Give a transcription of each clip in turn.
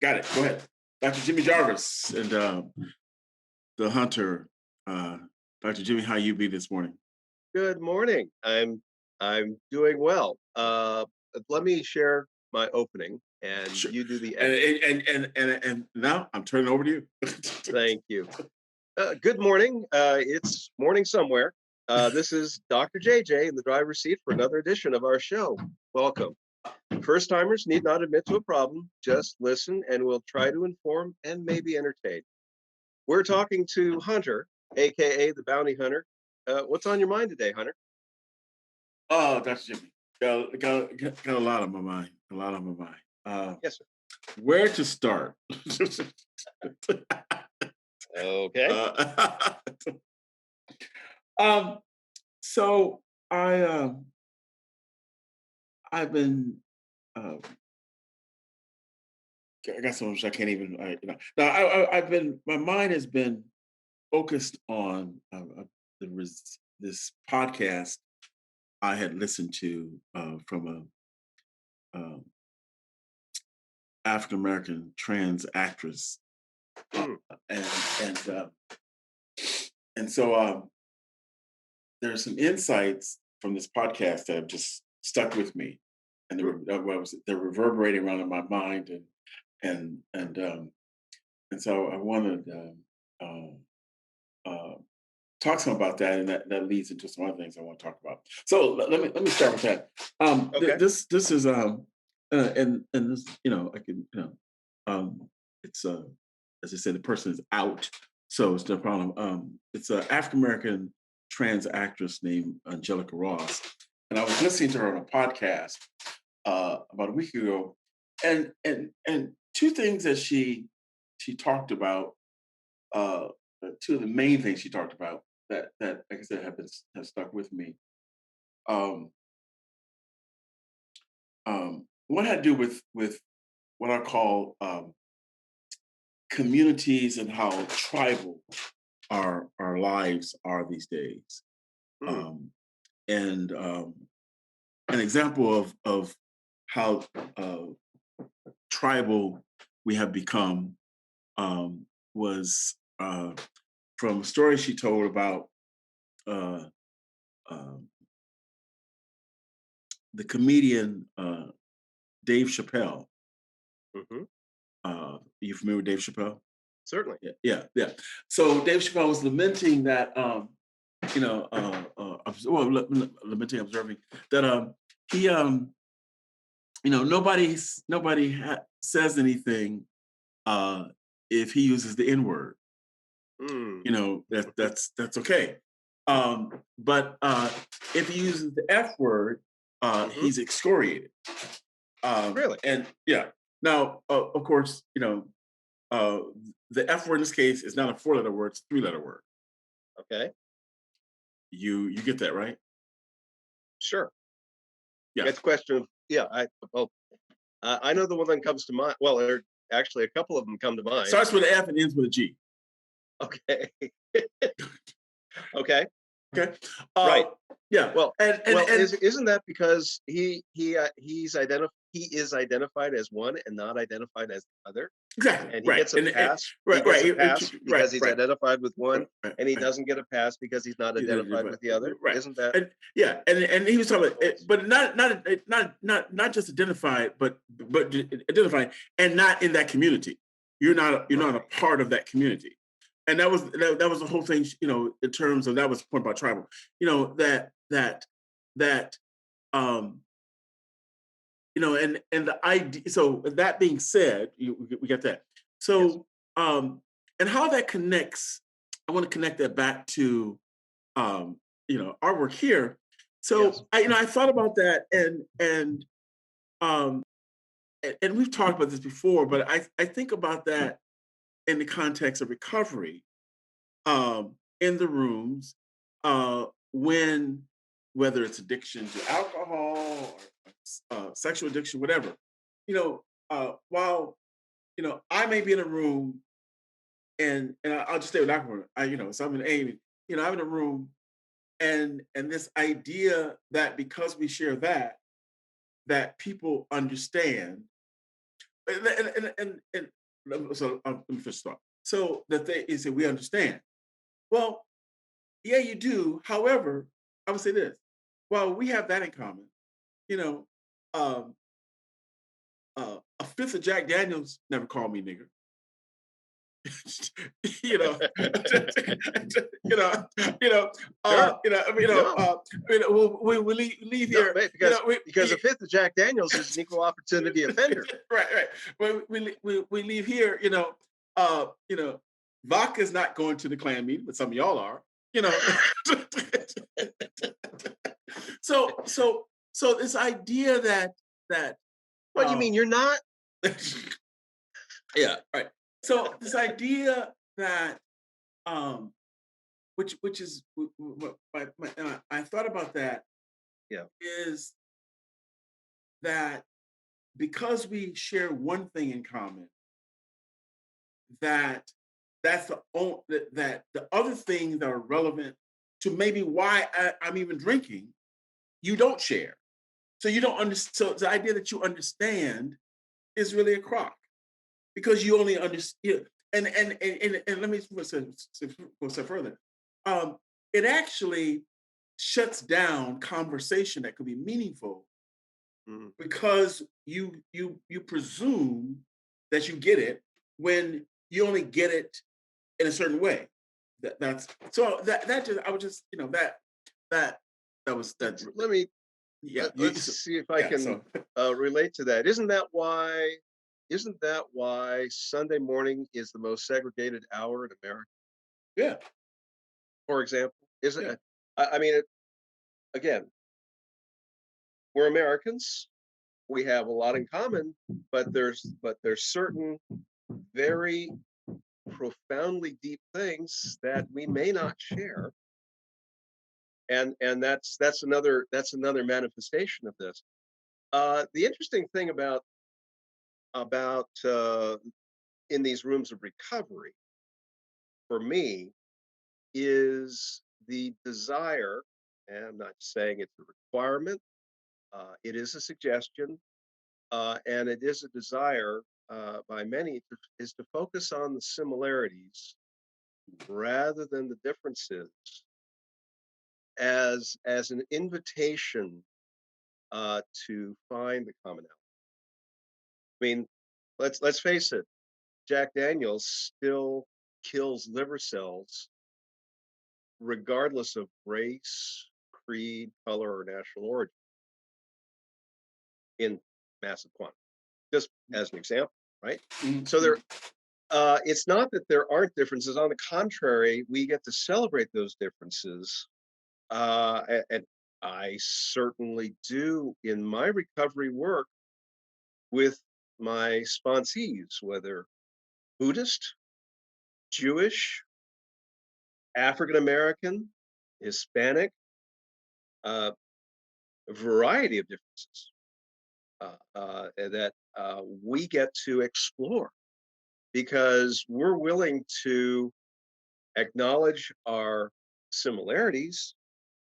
Got it. Go ahead. Dr. Jimmy Jarvis and the hunter. Dr. Jimmy, how you be this morning? Good morning. I'm doing well. Let me share my opening, and Sure. you do the And ending. and now I'm turning over to you. Thank you. Good morning. It's morning somewhere. This is Dr. JJ in the driver's seat for another edition of our show. Welcome. First timers need not admit to a problem. Just listen, and we'll try to inform and maybe entertain. We're talking to Hunter, aka the Bounty Hunter. What's on your mind today, Hunter? Oh, Dr. Jimmy. Got a lot on my mind. A lot on my mind. Yes, sir. Where to start? Okay. uh, um, so I've been uh, I got so much I can't even. No, I've been. My mind has been focused on this podcast I had listened to from a African American trans actress, uh, Mm, and and uh, and so there's some insights from this podcast that have just stuck with me, and mm. they're reverberating around in my mind, and and um, and so I wanted uh, talk some about that, and that leads into some other things I want to talk about. So let me start with that. Okay. This is and this I can it's as I said, the person is out, so it's no problem. It's an African American trans actress named Angelica Ross, and I was listening to her on a podcast about a week ago, and two things that she talked about. Two of the main things she talked about that like I said have stuck with me. Um, one had to do with what I call communities and how tribal our lives are these days. Mm, Um, and an example of how uh, tribal we have become was from a story she told about uh, um, the comedian Dave Chappelle. mhm. You familiar with Dave Chappelle? Certainly. Yeah. So Dave Chappelle was lamenting that, lamenting, observing that he, says anything uh, if he uses the N word. Mm, That's okay. But if he uses the F word, mhm. he's excoriated. Really? And yeah, now of course, uh, the F word in this case is not a four-letter word; it's a three-letter word. Okay. You get that right? Sure. Yeah. It's a question of yeah, I know the one that comes to mind. Well, there are actually a couple of them come to mind. Starts with an F and ends with a G. Okay. Okay. Okay. Right. Uh, yeah. Well And isn't that because he is identified as one and not identified as the other? exactly And he right. gets a And pass. He right, gets right, a pass right, because he's right, identified with one, and he right. doesn't get a pass because he's not identified with the other. Right. Isn't that And yeah, and he was how talking it about it, goes? but not just identified, but identified and not in that community. You're not a Right. part of that community. And that was the whole thing, in terms of that was the point about tribal, that um and the idea. So that being said, we got that. Yes. So and how that connects, I want to connect that back to our work here. Yes. So I thought about that, um and we've talked about this before, but I think about that in the context of recovery, in the rooms, when whether it's addiction to alcohol or sexual addiction, whatever, while I may be in a room, and I'll just stay with alcohol. So I'm in A, I'm in a room, and this idea that because we share that people understand, so let me first start. So that they is that we understand. Well, yeah, you do. However, I would say this: while we have that in common, you know, um, a fifth of Jack Daniels never called me nigger. you know, you know, you know, Sure. No, we leave no, here, wait, you know, because a fifth of Jack Daniels is an equal opportunity offender. right, right. When we leave here, you know, vodka's not going to the clan meeting, but some of y'all are, you know. So this idea that What do you mean um you're not? yeah, right. So this idea that um which is I thought about that Yeah. is that because we share one thing in common, that that's that the other things that are relevant to maybe why I'm even drinking, you don't share. So you don't understand. So the idea that you understand is really a crock because you only understand. And let me go a step further. Um, it actually shuts down conversation that could be meaningful Mhm. because you presume that you get it when you only get it in a certain way. That's so that just I was just that that was that Let me yeah let's see if I yeah can so relate to that. Isn't that why Sunday morning is the most segregated hour in America, yeah for example? Isn't yeah it? I mean, again, we're Americans. We have a lot in common, but there's certain very profoundly deep things that we may not share, and that's another manifestation of this. The interesting thing about in these rooms of recovery for me is the desire, and I'm not saying it's a requirement, it is a suggestion, and it is a desire by many is to focus on the similarities rather than the differences as an invitation to find the commonality. I mean, let's face it, Jack Daniels still kills liver cells regardless of race, creed, color, or national origin in massive quantity. Just as an example, right? So mhm. there, it's not that there aren't differences. On the contrary, we get to celebrate those differences, and I certainly do in my recovery work with my sponsees, whether Buddhist, Jewish, African American, Hispanic, uh, a variety of differences that we get to explore because we're willing to acknowledge our similarities,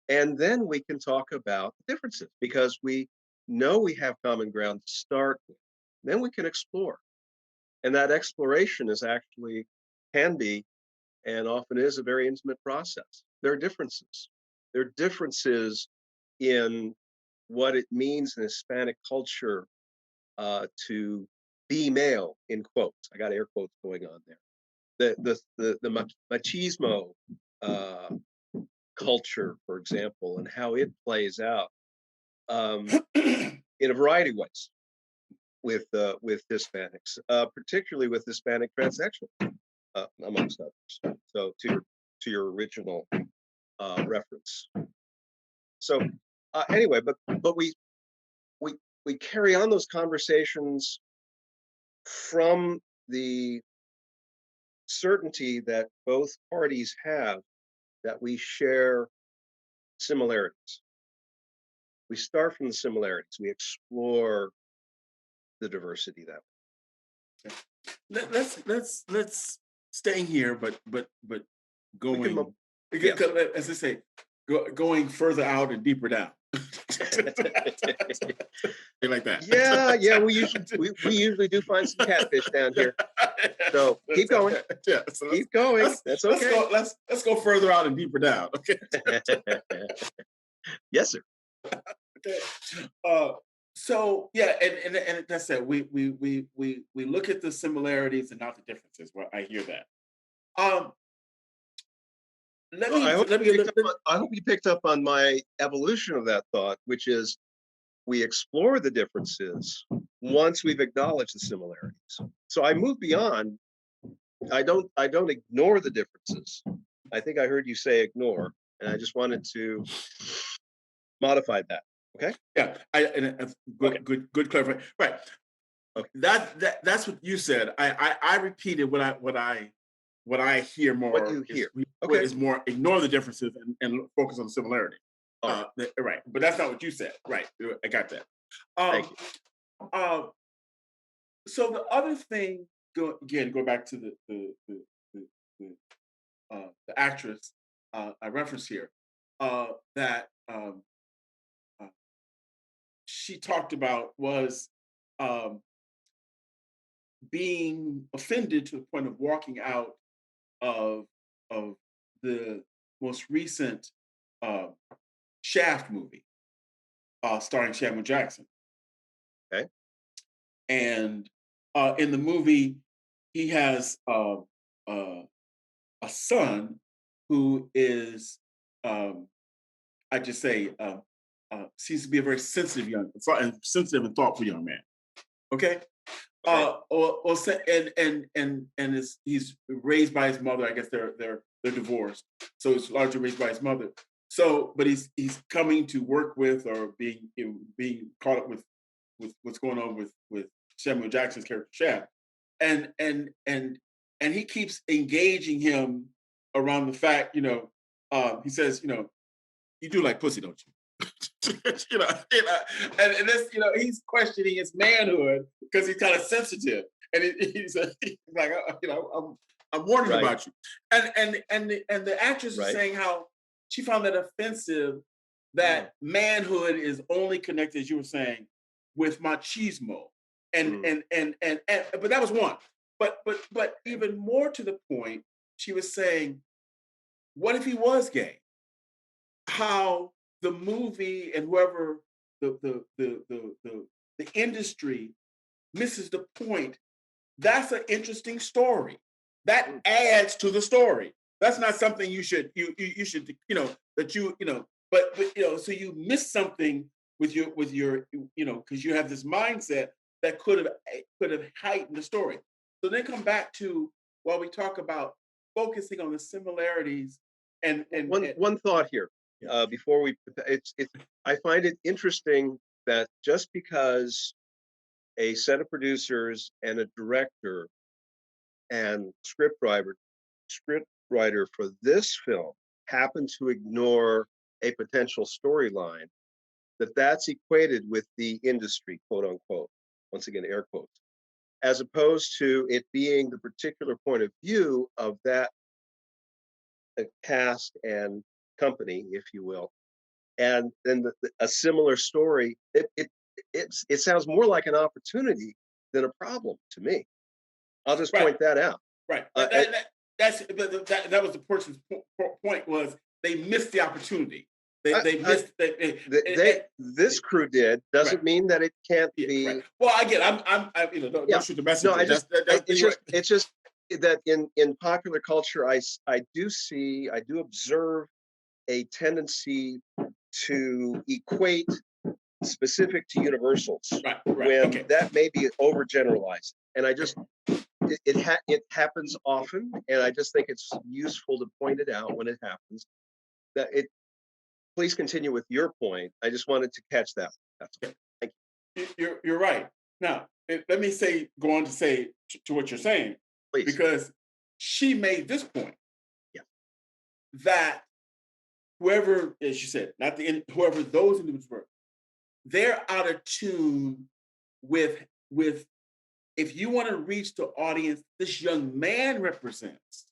and then we can talk about the differences because we know we have common ground to start with. Then we can explore. And that exploration is actually can be and often is a very intimate process. There are differences. There are differences in what it means in Hispanic culture to be male, in quotes. I got air quotes going on there. The machismo uh, culture, for example, and how it plays out in a variety of ways with Hispanics, particularly with Hispanic transsexual, amongst others. So to your original reference. So anyway, but we we carry on those conversations from the certainty that both parties have that we share similarities. We start from the similarities. We explore the diversity that Let's staying here, but we can. going Yes. as I say, going further out and deeper down. Be like that. Yeah, yeah, we usually do find some catfish down here. So keep going, Yeah. So keep going. That's let's okay. go. Let's go further out and deeper down. Okay. Yes, sir. Okay. Uh, so yeah, and that's it. We look at the similarities and not the differences. Well, I hear that. Um, let Well, me let me let, I hope you picked up on my evolution of that thought, which is we explore the differences once we've acknowledged the similarities. So I move beyond. I don't ignore the differences. I think I heard you say ignore, and I just wanted to modify that. Okay. yeah. Okay. Good clarifying. Right. Okay. That's what you said. I repeated what I hear What more you hear. what Okay. is more ignore the differences and focus on the similarity. All right. Right, but that's not what you said. Right, I got that. Thank Um, you. uh, so the other thing, go back to the actress I referenced here, that uh, she talked about was um, being offended to the point of walking out of of the most recent uh, Shaft movie, starring Samuel Jackson. Okay. And in the movie, he has uh, a son who is, I just say, seems to be a very sensitive sensitive and thoughtful young man. Okay. Okay. And he's raised by his mother. I guess they're divorced, so he's largely raised by his mother. So, but he's coming to work with or being caught up with what's going on with Samuel Jackson's character Shaft, and and and and he keeps engaging him around the fact, he says, you do like pussy, don't you? And this, he's questioning his manhood because he's kind of sensitive, and he's like, I'm warning Right. about you, and the actress is Right. saying how she found that offensive, that manhood is only connected, as you were saying, with machismo, Mm. and but that was one, but Okay. even more to the point, she was saying, what if he was gay? How the movie and whoever the industry misses the point. That's an interesting story. That Mm. adds to the story. That's not something you should, that but so you miss something with your because you have this mindset that could have heightened the story. So then come back to while we talk about focusing on the similarities and One thought here, yeah. before we it's I find it interesting that just because a set of producers and a director and script writer for this film happen to ignore a potential storyline, that's equated with the industry, quote unquote, once again air quotes, as opposed to it being the particular point of view of that cast and company, if you will. And then a similar story, it sounds more like an opportunity than a problem to me. I'll just Right. point that out. Right. Uh, uh, That was the person's point, was they missed the opportunity. They I, they I, missed they, this crew did right. doesn't mean that it can't Yeah, right. be. Well, I get. Don't Yeah, shoot the no, messenger. it's You're just right. it's just that in popular culture, I do observe a tendency to equate specific to universals Right. when Okay. that may be overgeneralized. And I just it happens often, and I just think it's useful to point it out when it happens. That it Please continue with your point. I just wanted to catch that. That's Okay. Thank You're right. Now, let me go on to say to what you're saying, you. Please. because she made this point Yeah. that whoever, as she said, not whoever those individuals were, they're out of tune with if you want to reach the audience this young man represents,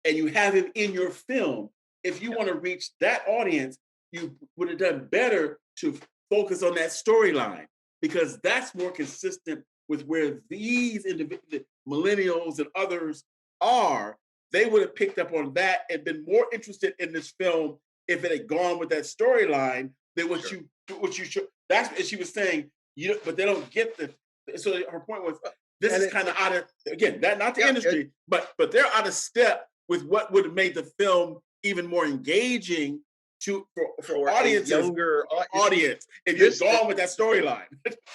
and you have him in your film, if you Yeah. want to reach that audience, you would have done better to focus on that storyline because that's more consistent with where these individuals, millennials and others are. They would have picked up on that and been more interested in this film if it had gone with that storyline than Sure. what you should. That's what she was saying. You know, but they don't get the. So her point was, this And is it, kind of out of again, that not the yeah, industry, but they're out of step with what would have made the film even more engaging for for a audiences younger, audience if you're this gone with that storyline.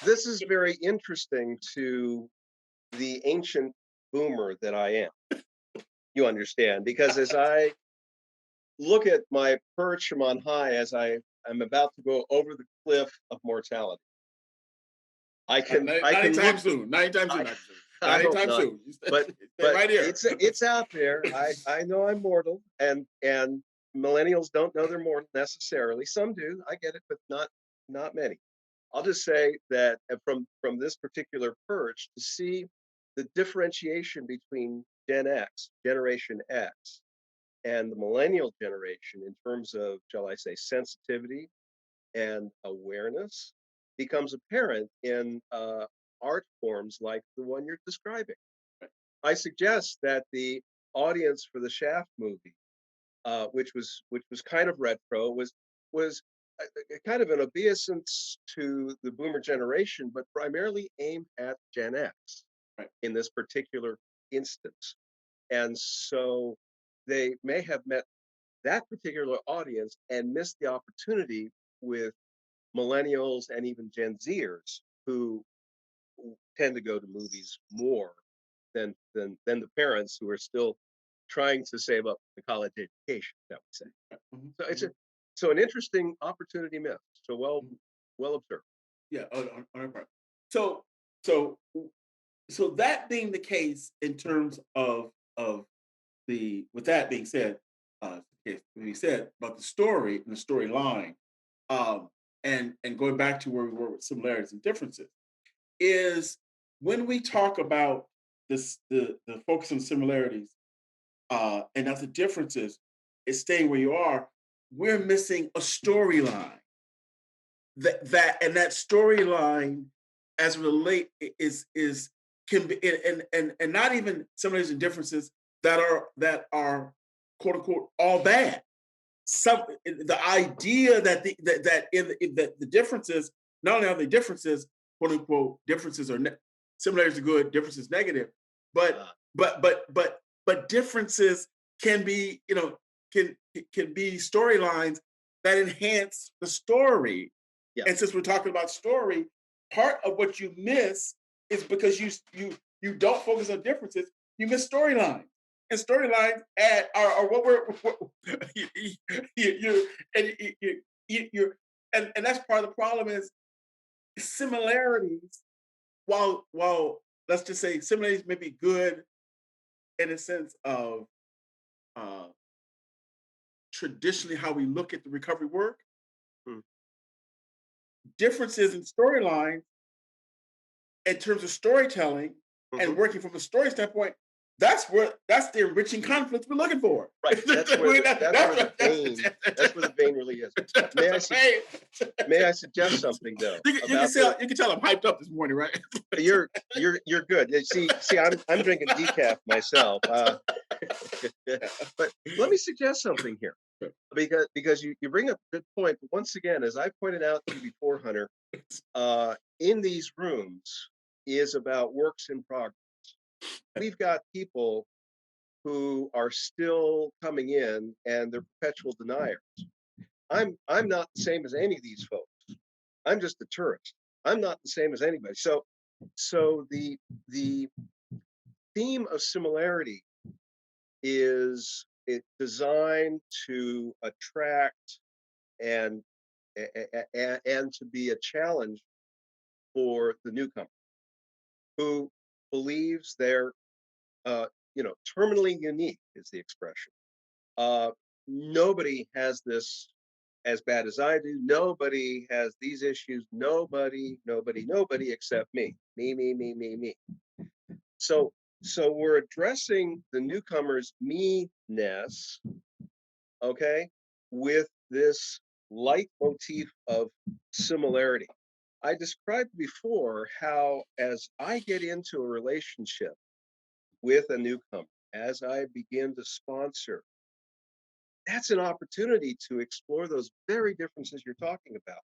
this is very interesting to the ancient boomer that I am. You understand? Because as I look at my perch from on high, as I'm about to go over the cliff of mortality, I Not can anytime look. soon. Not anytime soon. I Not anytime soon. I Not hope anytime not. soon. You But stay right here. it's out there. I know I'm mortal, and millennials don't know they're mortal necessarily. Some do. I get it, but not many. I'll just say that from this particular perch to see the differentiation between Gen X, Generation X, and the millennial generation in terms of, shall I say, sensitivity and awareness becomes apparent in art forms like the one you're describing. I suggest that the audience for the Shaft movie, which was kind of retro, was a kind of an obeisance to the boomer generation, but primarily aimed at Gen X Right. in this particular instance. And so they may have met that particular audience and missed the opportunity with millennials and even Gen Zers who tend to go to movies more than the parents who are still trying to save up the college education, shall we say. Mhm, So it's a mhm, so an interesting opportunity missed. So mhm. well observed. Yeah, on her part. So so so that being the case in terms of the with that being said, if we said about the story and the storyline, um, and going back to where we were with similarities and differences, is when we talk about this the focus on similarities and not the differences, is staying where you are, we're missing a storyline. That storyline as relate is can be and not even similarities and differences that are quote unquote all bad. Some the idea that that the differences, not only are they differences, quote unquote differences are similarities are good, differences negative, but Uh, but differences can be, can can be storylines that enhance the story. yeah, And since we're talking about story, part of what you miss is because you don't focus on differences, you miss storylines. And storylines are what you, you and you're and that's part of the problem is similarities. While let's just say similarities may be good in a sense of uh, traditionally how we look at the recovery work, mm, differences in storyline in terms of storytelling and mhm. working from a story standpoint, that's the enriching conflict we're looking for. Right. That's where the vein really is. May That's I a su- pain. may I suggest something though about the You can tell I'm hyped up this morning, right? you're good. See, I'm drinking decaf myself. But let me suggest something here because you bring up a good point. But once again, as I pointed out to you before, Hunter, in these rooms is about works in progress. We've got people who are still coming in and they're perpetual deniers. I'm not the same as any of these folks. I'm just a tourist. I'm not the same as anybody. So the theme of similarity is it designed to attract and and to be a challenge for the newcomer who believes they're terminally unique is the expression. Uh, Nobody has this as bad as I do. Nobody has these issues. Nobody except me. Me. So so we're addressing the newcomer's me-ness, okay, with this leitmotif of similarity. I described before how, as I get into a relationship with a newcomer, as I begin to sponsor, that's an opportunity to explore those very differences you're talking about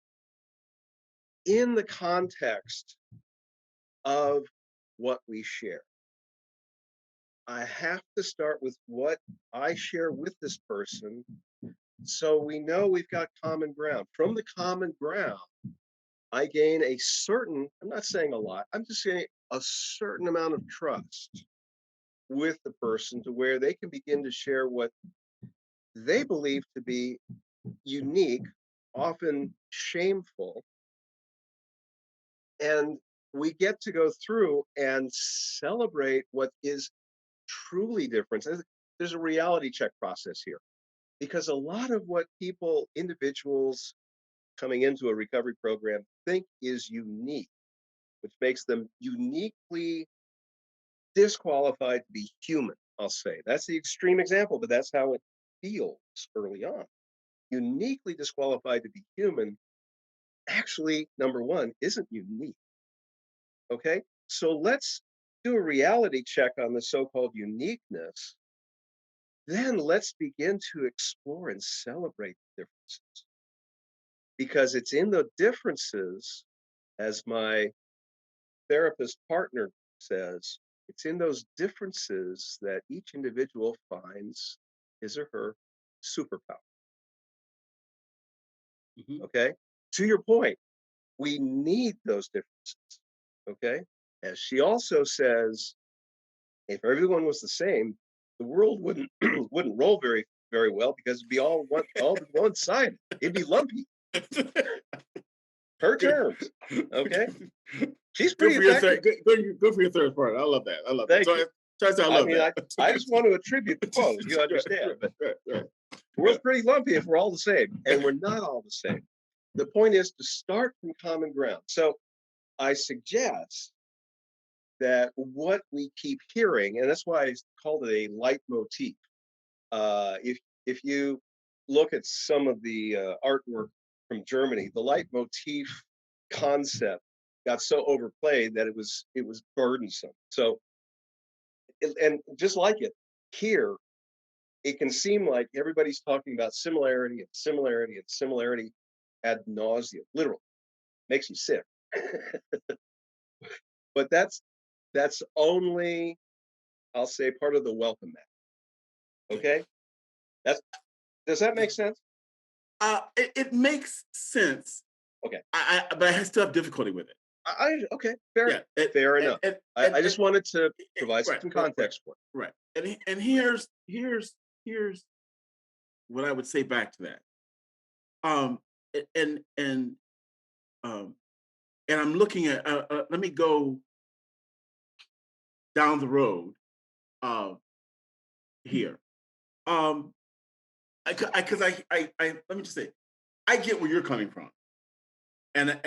in the context of what we share. I have to start with what I share with this person so we know we've got common ground. From the common ground, I gain a certain, I'm not saying a lot, I'm just saying a certain amount of trust with the person to where they can begin to share what they believe to be unique, often shameful. And we get to go through and celebrate what is truly different. There's a reality check process here because a lot of what people, individuals coming into a recovery program think is unique, which makes them uniquely disqualified to be human. I'll say that's the extreme example, but that's how it feels early on. Uniquely disqualified to be human actually, number one, isn't unique. Okay. So let's do a reality check on the so called uniqueness. Then let's begin to explore and celebrate the differences because it's in the differences, as my therapist partner says, it's in those differences that each individual finds his or her superpower. Mhm. Okay. To your point, we need those differences. Okay. As she also says, if everyone was the same, the world wouldn't wouldn't roll very well because it'd be all one side. It'd be lumpy. Her terms. Okay. She's Good pretty for your effective. third. Good for your third part. I love that. I love that. Thank So, you. I I love mean, that. I just want to attribute the quote. You understand, but Right. the world's pretty lumpy if we're all the same, and we're not all the same. The point is to start from common ground. So I suggest that what we keep hearing, and that's why I called it a leitmotif. If you look at some of the artwork from Germany, the leitmotif concept got so overplayed that it was burdensome. So, and just like it here, it can seem like everybody's talking about similarity and similarity and similarity ad nauseum. Literally makes you sick. But that's only, I'll say, part of the welcome mat. Okay, that's does that make sense? It makes sense. Okay, But I still have difficulty with it. okay, fair Yeah. It, fair and, enough. and, I just wanted to provide right, some right, right, context for it. right. And here's what I would say back to that. Um, and um, and I'm looking at. Let me go down the road. Uh, here. Um, because let me just say, I get where you're coming from, and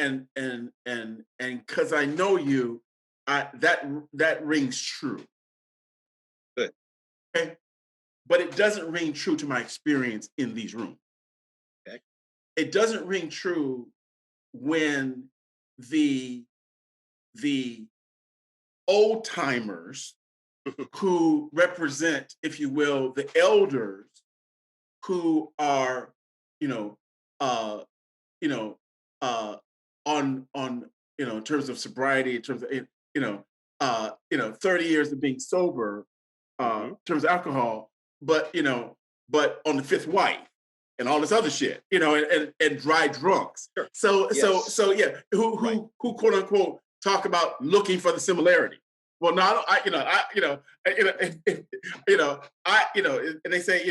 because I know you, that rings true. Good. Okay, but it doesn't ring true to my experience in these rooms. Okay. It doesn't ring true when the the old timers who represent, if you will, the elders who are, you know, uh, you know, uh, on in terms of sobriety, in terms of 30 years of being sober, Hmm. in terms of alcohol, but but on the fifth wife and all this other shit, and dry drunks. Sure. Yes. So yeah, Right. who quote unquote talk about looking for the similarity. Well, no, and they say,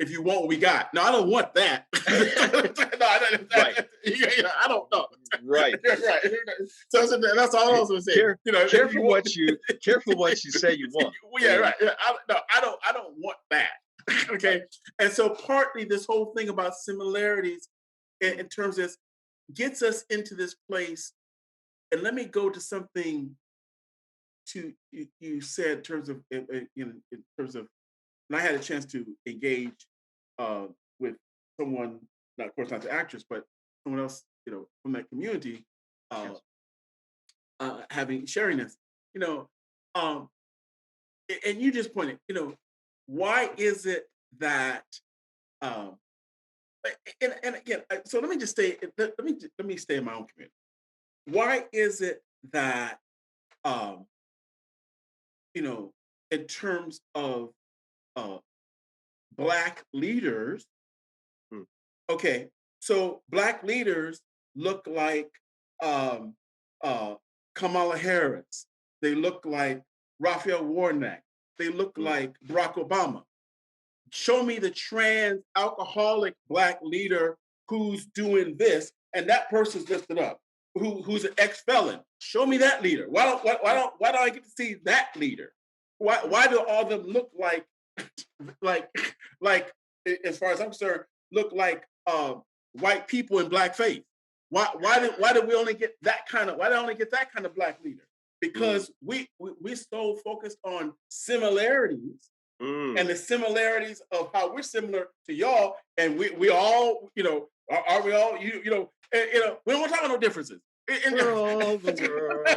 if you want what we got. No, I don't want that. No, Right. I don't know. Right. Right. So that's all I was going to say. If you Careful want, careful what you say you want. well, I yeah, mean, right. Yeah, no, I don't want that. right. Okay, and so partly this whole thing about similarities in terms of gets us into this place. And let me go to something to you said in terms of in terms of, and I had a chance to engage with someone, not of course not the actress, but someone else, from that community, uh, Yes. having sharing this, you know, um, and you just pointed, why is it that, um, and again, so let me just stay, let me stay in my own community. Why is it that, um, you know, in terms of uh, black leaders, Mm, okay, so black leaders look like um, uh, Kamala Harris. They look like Raphael Warnock. They look mm, like Barack Obama. Show me the trans alcoholic black leader who's doing this, and that person's lifted up. Who's an ex felon? Show me that leader. mm, Why don't I get to see that leader? mm. Why do all of them look like like as far as I'm concerned, look like white people in blackface? Why did we only get that kind of why did I only get that kind of black leader? Mm, Because we so focused on similarities mm. and the similarities of how we're similar to y'all, and we all, are we all, we don't want to talk about no differences. We're all the world.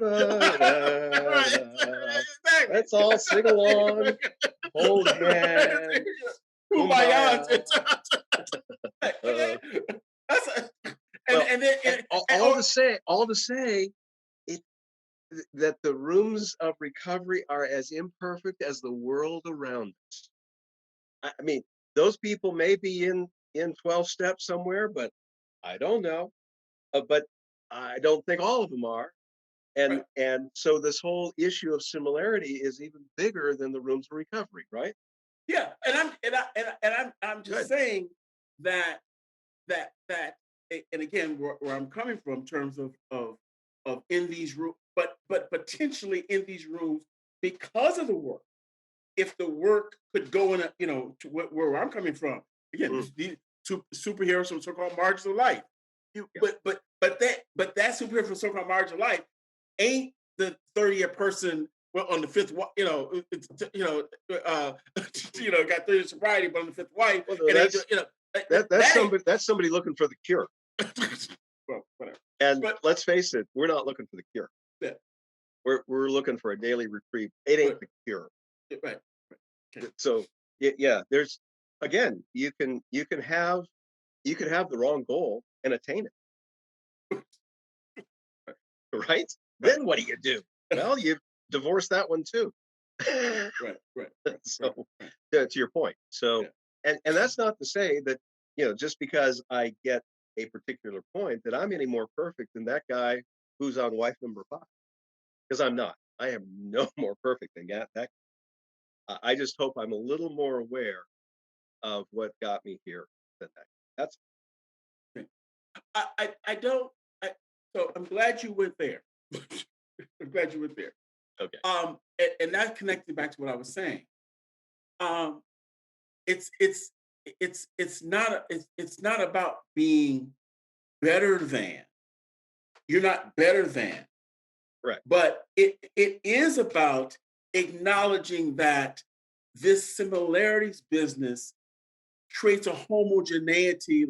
Da-da-da-da. Exactly. Let's all sing along, hold hands, Kumbaya. kumbaya. Uh, Okay. That's well, and then all to say, it that the rooms of recovery are as imperfect as the world around us. I mean, those people may be in 12 steps somewhere, but I don't know. But I don't think all of them are. right. And so this whole issue of similarity is even bigger than the rooms of recovery, right? Yeah, I'm just Good. saying that and again where I'm coming from in terms of in these rooms, but potentially in these rooms because of the work. If the work could go in a, to where I'm coming from, again, Mm, these superheroes from so-called margins of life. yeah. But that superhero from so-called margin of life ain't the 30-year person, well, on the fifth, got 30 sobriety, but on the fifth wife, Well, no, and ain't, that's that ain't. somebody looking for the cure. Well, whatever. And But let's face it, we're not looking for the cure. yeah, We're looking for a daily reprieve. It ain't but the cure. right, okay, So yeah, there's again, you can have the wrong goal and attain right, it, right? right, Then what do? Well, you divorce that one too. right, right, right, So right, to your point. So yeah, and that's not to say that, just because I get a particular point that I'm any more perfect than that guy who's on wife number 5. Because I'm not. I am no more perfect than that. I just hope I'm a little more aware of what got me here than that. That's okay. I don't. So I'm glad you went there. I'm glad you went there. okay. And that connected back to what I was saying. Um, it's it's it's not about being better than. You're not better than, Right. but it is about acknowledging that this similarities business creates a homogeneity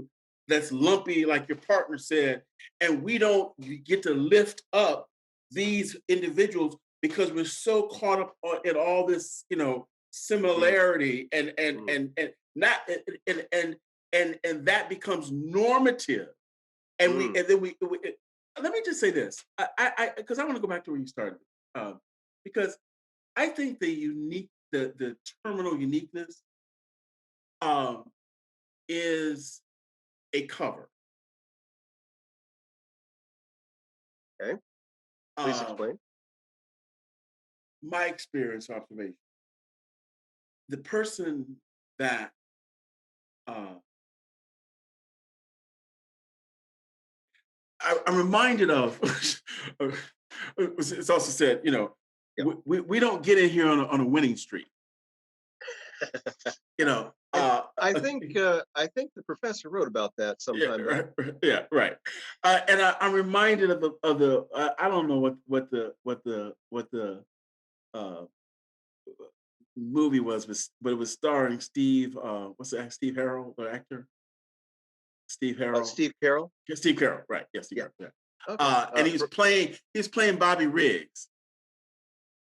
that's lumpy, like your partner said, and we don't get to lift up these individuals because we're so caught up in all this, Mm, similarity mm, and not and that becomes normative, and we mm. and then let me just say this, I because I want to go back to where you started, because I think the terminal uniqueness um, is a cover. Okay. Please Um, explain. my experience observation, the person that uh, I'm reminded of, it's also said, Yeah. we don't get in here on a winning streak. You know, I uh, I uh, think I think the professor wrote about that some yeah, time back. right, yeah, right. And I'm reminded of the I don't know what the uh, movie was, but it was starring Steve. What's the Steve Harrell, the actor? Steve Harrell. Steve Carroll. Yeah, Steve Carroll, right? Yeah, Steve Yeah. Carroll. Yeah. Okay. And he was playing Bobby Riggs.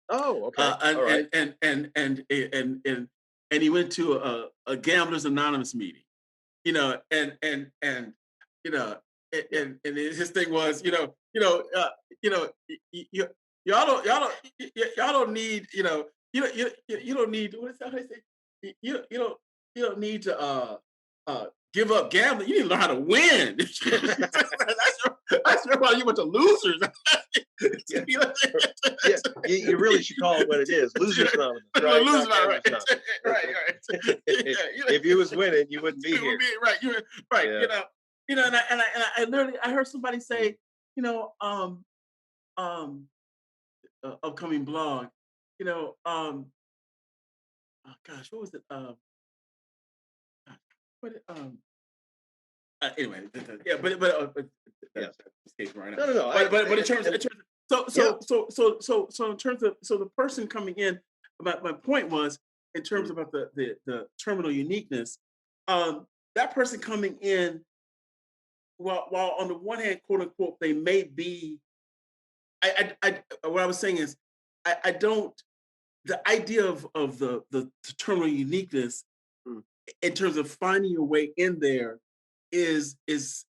Oh, okay. Uh, and All right. and and and and and he went to a Gamblers Anonymous meeting, and you know, Yeah. and his thing was, you know, y'all don't need, you don't need, what is that? How they say? You don't need to uh give up gambling. You need to learn how to win. That's your problem. You went to losers. Yeah. Yeah. You really should call it what it is. Losers Anonymous, right? Losers, Not right, Gamblers Anonymous. right, right. Yeah, If you was winning, you wouldn't be it would here. be right. You're right. Yeah. And I literally I heard somebody Mm. say, you know, um, upcoming blog, you know, oh gosh, what was it? God, what anyway, yeah, but Yeah. that's escaping right now. No, no, no. But in And terms of so yeah. in terms of the person coming in, my point was in terms Mm, about the terminal uniqueness, that person coming in, while on the one hand, quote unquote, they may be, what I was saying is, I don't, the idea of the terminal uniqueness mm, in terms of finding your way in there is is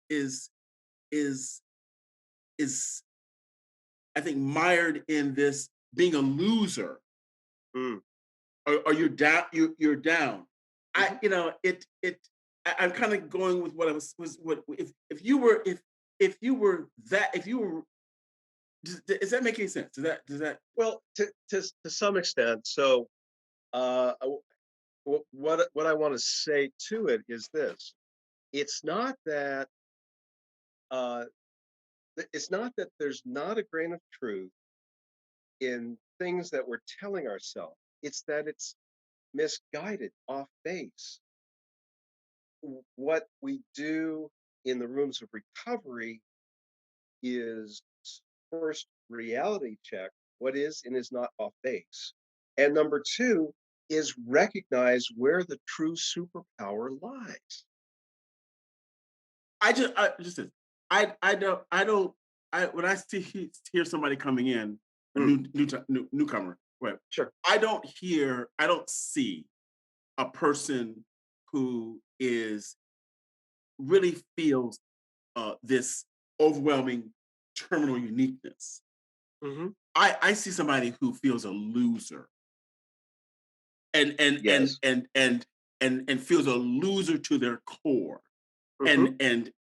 I think mired in this being a loser, mm, or you're down, you're down. mhm. I'm kind of going with what I was what if you were, if you were that, if you were, does that make any sense? Does that Well, to some extent. So, what I want to say to it is this: it's not that uh, it's not that there's not a grain of truth in things that we're telling ourselves. It's that it's misguided, off base. What we do in the rooms of recovery is first reality check what is and is not off base. And number two is recognize where the true superpower lies. I just I don't when I hear somebody coming in, a Mm, newcomer, right? sure. I don't see a person who is really feels this overwhelming terminal uniqueness. Hmm. I see somebody who feels a loser, and and and Yes. and and and feels a loser to their core, Hmm. and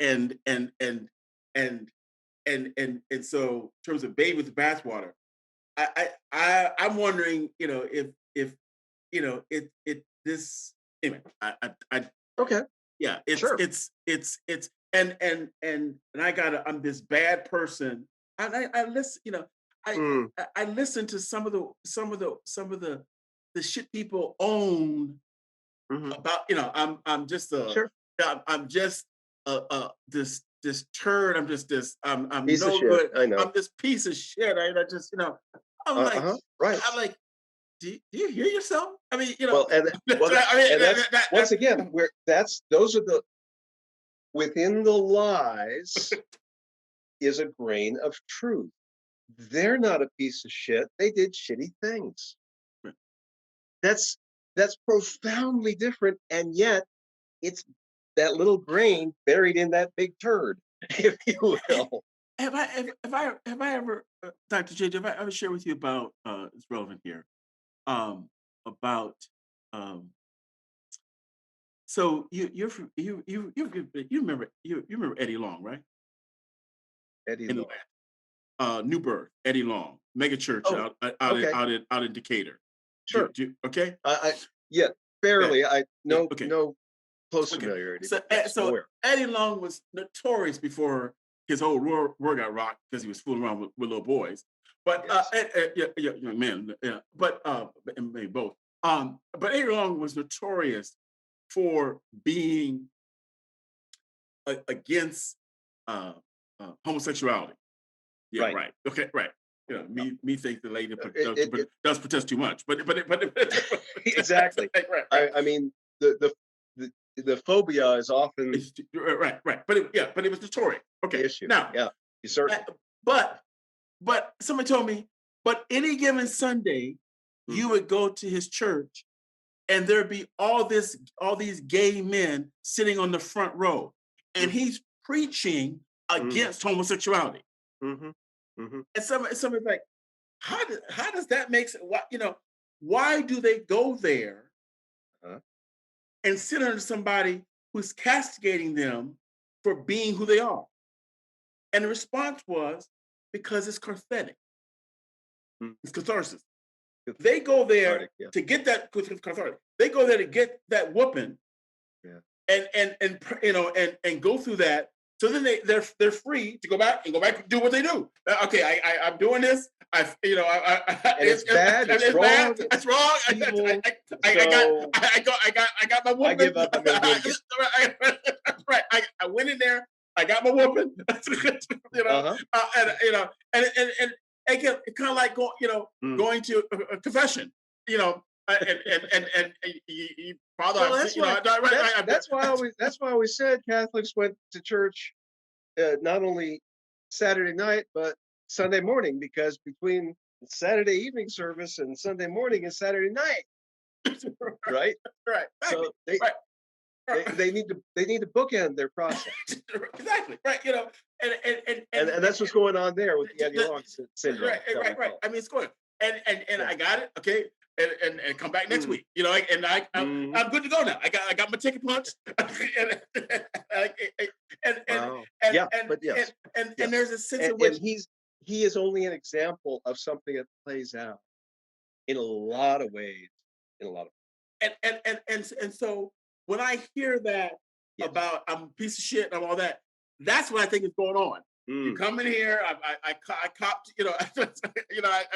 so in terms of baby with the bathwater, I'm wondering, if it this anyway. I Okay. Yeah, Sure. it's and I'm this bad person. I listen, I Mm, I listen to some of the shit people own hmm. about, I'm just Sure. I'm just this turd. I'm just this, I'm Piece of no shit. good. I know. I'm this piece of shit. I just, I'm Uh like, huh. Right. I'm like, do you hear yourself? I mean, Well, I mean, and that's once again where that's those are the within the lies is a grain of truth. They're not a piece of shit. They did shitty things. That's that's profoundly different, and yet it's that little grain buried in that big turd, if you will. have I ever, Dr. JJ, have I ever shared with you about, it's relevant here, about, um, so you remember Eddie Long, right? Eddie In Long. New Birth, Eddie Long, mega church Oh, okay, out in Decatur. sure. Okay? I yeah, Yeah, barely. I yeah, no okay. no close Okay. familiarity, So but yes, I'm so aware. Eddie Long was notorious before his whole world got rocked because he was fooling around with little boys. But Yes. yeah, yeah, young men, yeah. But and maybe both. But Eddie Long was notorious for being against uh, homosexuality. Yeah, Right. right. Okay, right. me think the lady it does protest too much, exactly. right. I mean, the the phobia is often Right. But it was notorious. the Okay, issue. now, Yeah, you uh, certainly. but somebody told me, but any given Sunday, Mm, you would go to his church, and there'd be all these gay men sitting on the front row, and mm, he's preaching mm, against homosexuality. mhm, mhm, And somebody's like, how does that make sense? Why do they go there uh-huh, and sit under somebody who's castigating them for being who they are? And the response was, because it's cathartic. mm, It's catharsis. good They go there cathartic, yeah, to get that cathartic. They go there to get that whooping yeah. and go through that. So then they're free to go back and do what they do. Okay, I'm doing this. And it's bad, it's it's wrong, bad. it's It's wrong. evil, so I got my I whooping. give up, I'm gonna do it again. Right. I went in there. I got my whooping. Uh-huh, And again, it's kind of like mm. going to a confession. You know, and Father, Well, I've seen, that's why that's why I always said Catholics went to church, not only Saturday night, but Sunday morning, because between Saturday evening service and Sunday morning is Saturday night, right? right, exactly, So they right, they, right. they need to they need to bookend their process, Exactly, right. and that's what's going on there with the Eddie the, Long syndrome, right, as I right. recall. I mean, it's going, and Yeah. I got it. Okay, and come back next Mm, week. And mhm. I'm good to go now. I got my ticket punched, and and and Wow. and Yeah, and but yes, and yes, there's a sense and, in which and he is only an example of something that plays out in a lot of ways. In a lot of and so when I hear that yes. about I'm a piece of shit and all that, that's what I think is going on. You Mm, come in here, I copped, yeah,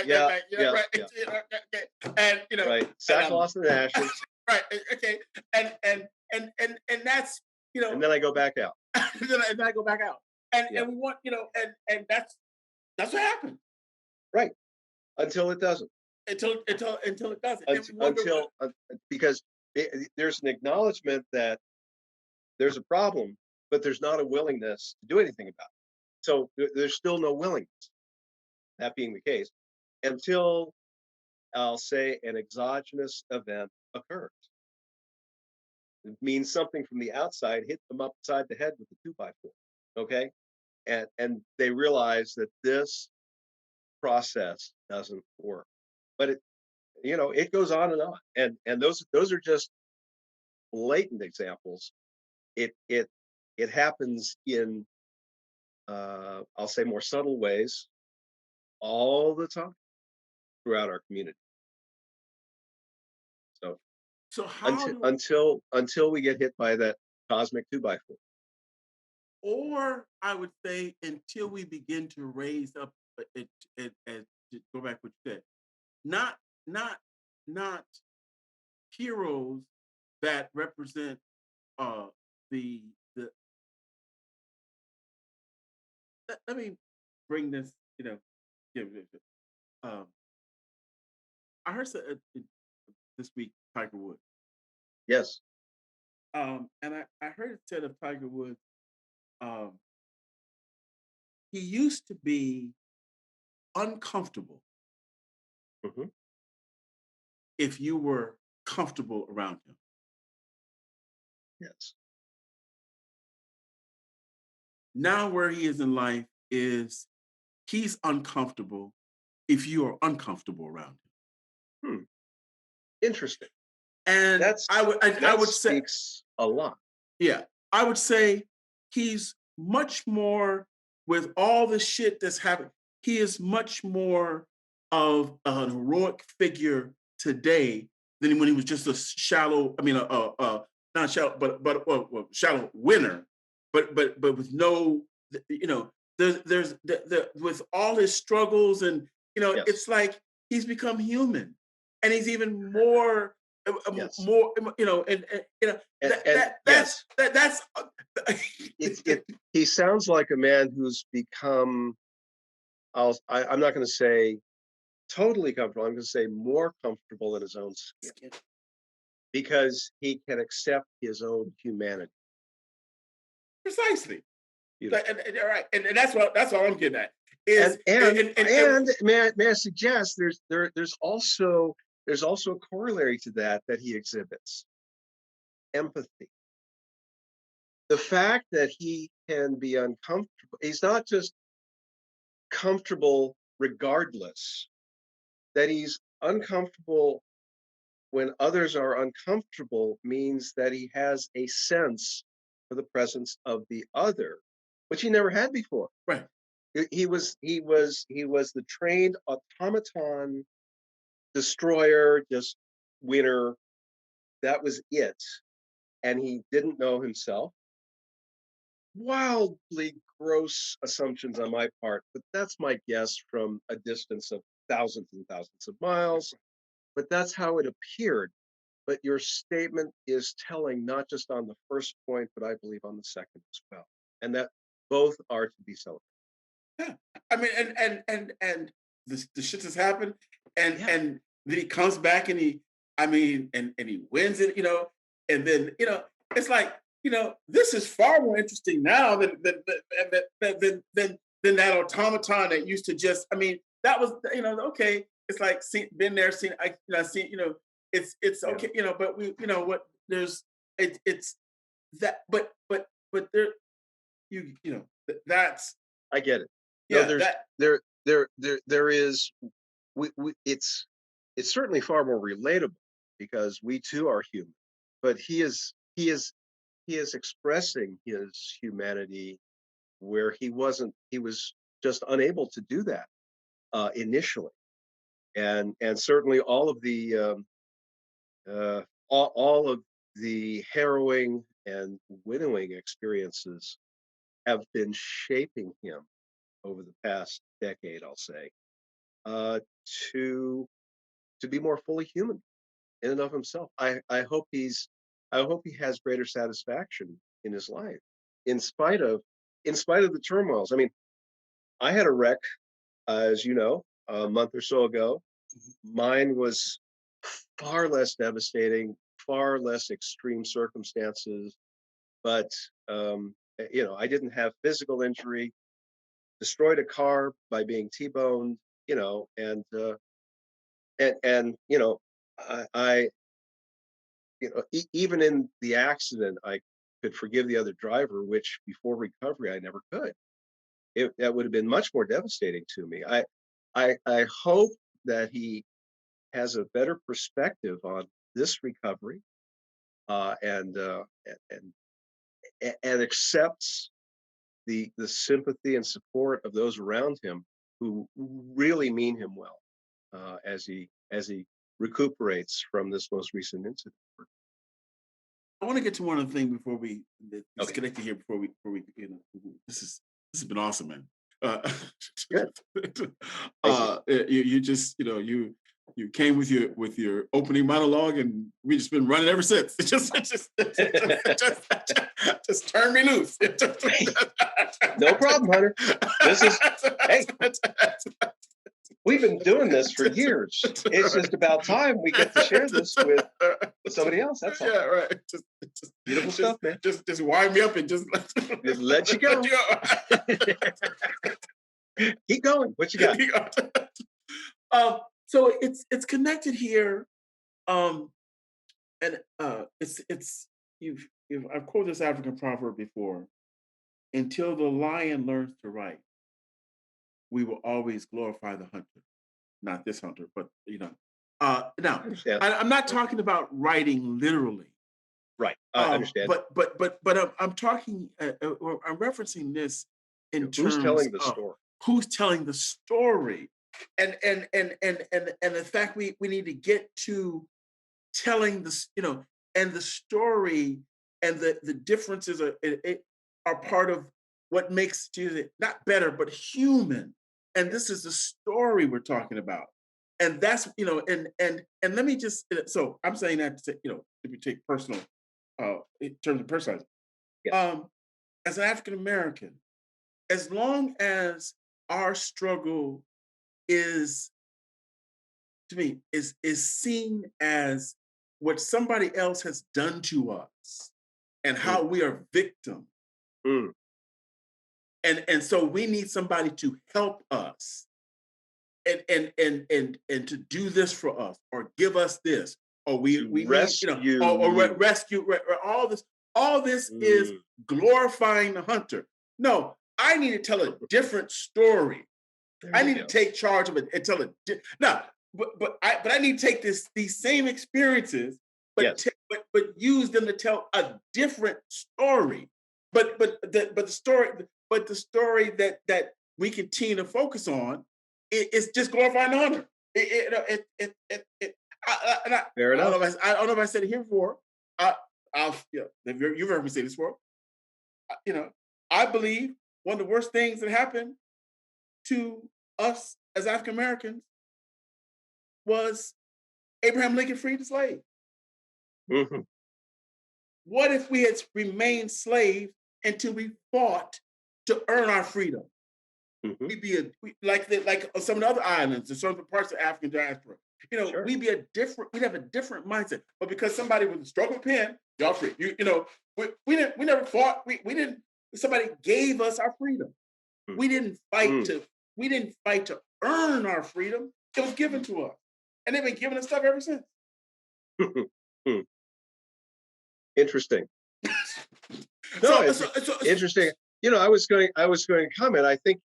yeah, right, yeah. okay, and Right. and I'm Sackcloth and ashes, right, okay, and that's and then I go back out. and then I go back out, Yeah. and we want and that's what happened Right. Until it doesn't. until it doesn't, and Unt we wonder. until because there's an acknowledgement that there's a problem, but there's not a willingness to do anything about it. So there's still no willingness. That being the case, until I'll say an exogenous event occurs. It means something from the outside hit them upside the head with a 2x4. Okay. And they realize that this process doesn't work. But it goes on and on. And those are just blatant examples. It happens in I'll say more subtle ways all the time throughout our community. So So how until do until until we get hit by that cosmic 2x4. or I would say until we begin to raise up it to go back what you said, not not not heroes that represent uh the let me bring this, give it um I heard this week Tiger Woods. Yes. And I heard it said of Tiger Woods, um, he used to be uncomfortable Hmm. if you were comfortable around him. Yes. Now where he is in life is he's uncomfortable if you are uncomfortable around him. Hmm. Interesting. And That's I that would say, speaks a lot. yeah, I would say he's much more with all the shit that's happened. He is much more of an heroic figure today than when he was just a shallow. I mean, not shallow, but shallow winner. But with no, there's with all his struggles and Yes. it's like he's become human, and he's even more Yes. more and And yes, that's it he sounds like a man who's become I'm not going to say totally comfortable. I'm going to say more comfortable in his own skin Skin. because he can accept his own humanity. Precisely. Beautiful. All right, and that's what I'm getting at. And Is may I suggest there's also a corollary to that he exhibits empathy. The fact that he can be uncomfortable. He's not just comfortable regardless. That he's uncomfortable when others are uncomfortable means that he has a sense for the presence of the other, which he never had before. right. He was the trained automaton destroyer, just winner. That was it. And he didn't know himself. Wildly gross assumptions on my part, but that's my guess from a distance of thousands and thousands of miles. But that's how it appeared. But your statement is telling not just on the first point, but I believe on the second as well. And that both are to be celebrated. Yeah. I mean, and the shit has happened, Yeah. and then he comes back and I mean, and he wins it, and then it's like this is far more interesting now than that automaton that used to just. I mean, that was okay. It's like been there, seen. Seen. It's Yeah. okay. But we what there's it's that, but there that's I get it. No, yeah that there is it's certainly far more relatable because we too are human. But he is expressing his humanity where he was just unable to do that initially. And certainly all of the harrowing and winnowing experiences have been shaping him over the past decade, I'll say, uh, to to be more fully human in and of himself. I hope he has greater satisfaction in his life, in spite of in spite of the turmoils. I mean, I had a wreck, as you know, a month or so ago. Mine was far less devastating, far less extreme circumstances, but I didn't have physical injury. Destroyed a car by being T-boned, and I even in the accident, I could forgive the other driver, which before recovery I never could. That would have been much more devastating to me. I hope that he has a better perspective on this recovery, and and accepts the sympathy and support of those around him who really mean him well, as he recuperates from this most recent incident. I want to get to one other thing before we Okay, disconnect here before we this has been awesome, man. Uh, good. Thank you. you just you came with your opening monologue and we just been running ever since. Just turn me loose. No problem, Hunter. This is hey, we've been doing this for years. It's just about time we get to share this with somebody else. That's all. Yeah, right. Beautiful stuff, man. Just wind me up and just Just let you go. Keep going. What you got? So it's connected here, um, and it's I've quoted this African proverb before. Until the lion learns to write, we will always glorify the hunter. Not this hunter, but I now understand. I'm not talking about writing literally. Right. I understand. But I'm talking. Or I'm referencing this in Who's terms telling the of story? who's telling the story, and the fact we need to get to telling this, and the story and the differences are part of what makes Jesus not better but human. And Yeah. this is the story we're talking about. And that's and let me just so I'm saying that to say, if you take personal in terms of personalizing. Yeah. Um, as an African American, as long as our struggle is, to me, is seen as what somebody else has done to us and Mm, how we are victims. mm, And so we need somebody to help us and to do this for us or give us this, or to we need, rescue or you. rescue, or all this is Mm, glorifying the hunter. No, I need to tell a different story. there I you need to go. take charge of it and tell it. No, but I need to take these same experiences, Yes. but use them to tell a different story. But the story that we continue to focus on is just glorifying the hunter. Fair I don't enough. know if I don't know if I said it here before. I, you've heard me say this before. You know, I believe one of the worst things that happened to us as African Americans was Abraham Lincoln freed the slave. Mhm, What if we had remained slaves until we fought to earn our freedom? mhm. Like some of the other islands and some of the parts of African diaspora. Sure. We'd have a different mindset. But because somebody with a stroke of a pen, y'all free. We never fought. We didn't. Somebody gave us our freedom. Mm, We didn't fight mm, to. We didn't fight to earn our freedom. It was given mm. to us, and they've been giving us stuff ever since. Hmm. Interesting. No, So, it's so, so, interesting. I was going to comment. I think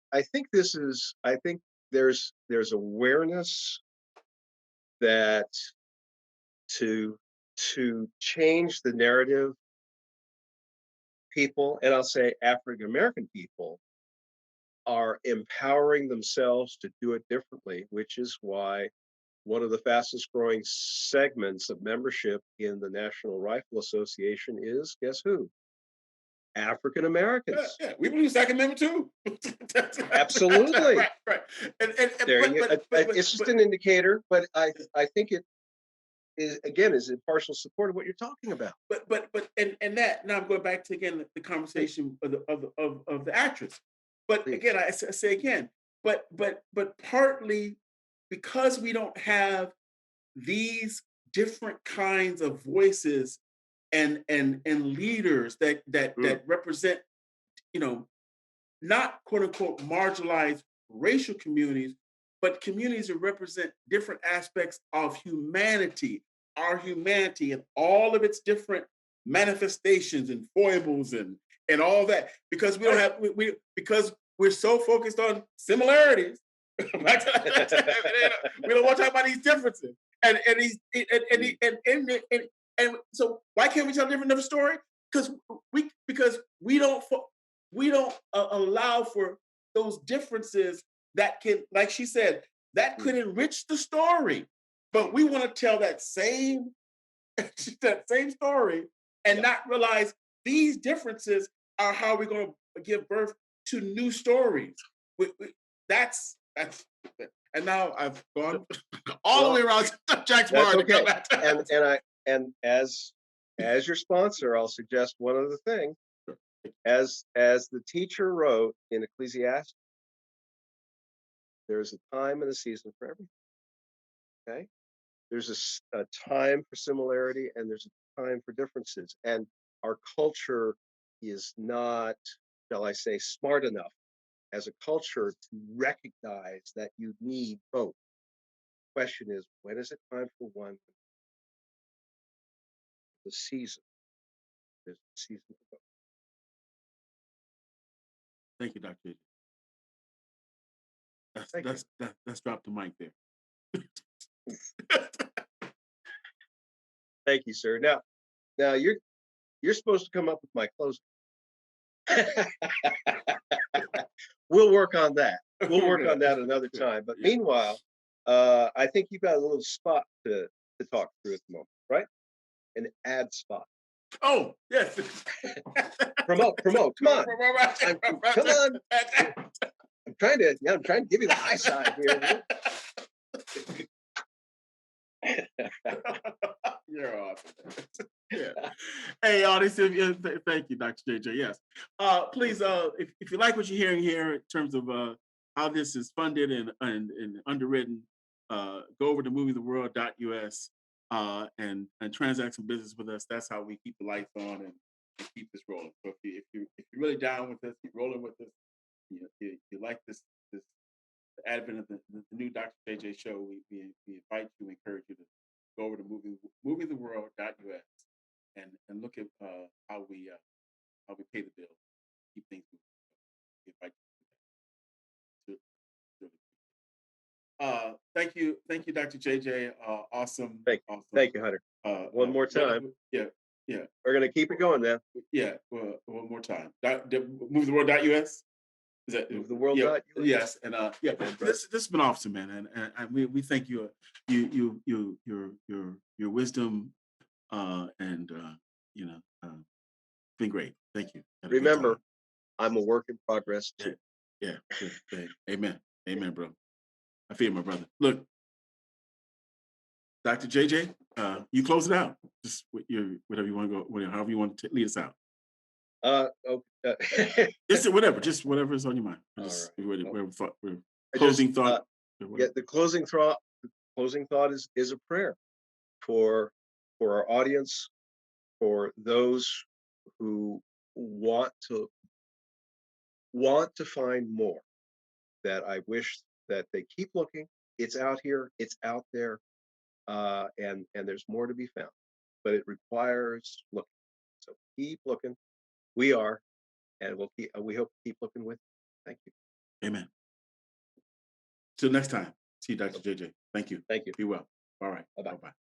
there's awareness that to change the narrative, people, and I'll say African American people, are empowering themselves to do it differently, which is why one of the fastest growing segments of membership in the National Rifle Association is, guess who? African yeah, Americans. yeah, we believe Second Amendment too. Absolutely. Right, right. And There you it's just but an indicator, but I think it is in partial support of what you're talking about. and that now I'm going back to again the Please, conversation of the actress. But please. again, I say again, but partly because we don't have these different kinds of voices and leaders Mm, that represent, you know, not quote unquote marginalized racial communities, but communities that represent different aspects of humanity, our humanity, and all of its different manifestations and foibles and all that. Because we don't right. have because we're so focused on similarities. We don't want to talk about these differences. And these Mm, and so why can't we tell a different story? Because we don't allow for those differences that can, like she said, that mm, could enrich the story. But we want to tell that same that same story and yeah. not realize these differences are how we're going to give birth to new stories. That's and now I've gone all the way Well, around Jack's that's bar to come okay. back And to and I and as your sponsor, I'll suggest one other thing. As the teacher wrote in Ecclesiastes, there's a time and a season for everything. Okay, there's a time for similarity and there's a time for differences. And our culture is not, shall I say, smart enough as a culture to recognize that you need both. Question is, when is it time for one? The season. There's a season for both. Thank you, Dr. That's Thank you. that's that's dropped the mic there. Thank you, sir. Now you're supposed to come up with my closing. We'll work on that. We'll work on that another Yeah, time. But yeah. meanwhile, I think you've got a little spot to talk through at the moment, right? An ad spot. Oh, yes. Promote. Come on. Come on. I'm trying to give you the high side here. You're awesome. Yeah. Hey, audience, thank you, Dr. JJ. Yes. Please, if you like what you're hearing here in terms of how this is funded and underwritten, go over to movietheworld.us and transact some business with us. That's how we keep the lights on and keep this rolling. So if you're really down with us, you're rolling with us, you like this the advent of the new Dr. JJ show, we invite you, encourage you to go over to movietheworld.us and look at how we pay the bill, keep things moving. We invite you to do that. Thank you, Dr. JJ. Awesome, awesome. Thank you, Hunter. One more time. Yeah, yeah, We're gonna keep it going, man. yeah. One more time. Movietheworld.us. Is that Move the world. yeah, Dot US. yes, and yeah, this has been awesome, man, and we thank you, your wisdom, and been great. Thank you. Had a good Remember, time. I'm a work in progress Yeah, too. yeah, yeah. Amen, amen, bro. I feel my brother. Look, Dr. JJ, you close it out. Just whatever you want to go, however you want to lead us out. Oh, Just whatever is on your mind. All Just right. we're I closing just, thought. yeah, the closing thought. Closing thought is a prayer for our audience, for those who want to find more. That I wish that they keep looking. It's out here. It's out there, and there's more to be found. But it requires looking. So keep looking. We are, and we'll keep. We hope to keep looking with you. Thank you. Amen. Till next time. See you, Dr. JJ. Thank you. Thank you. Be well. All right. Bye-bye. Bye bye.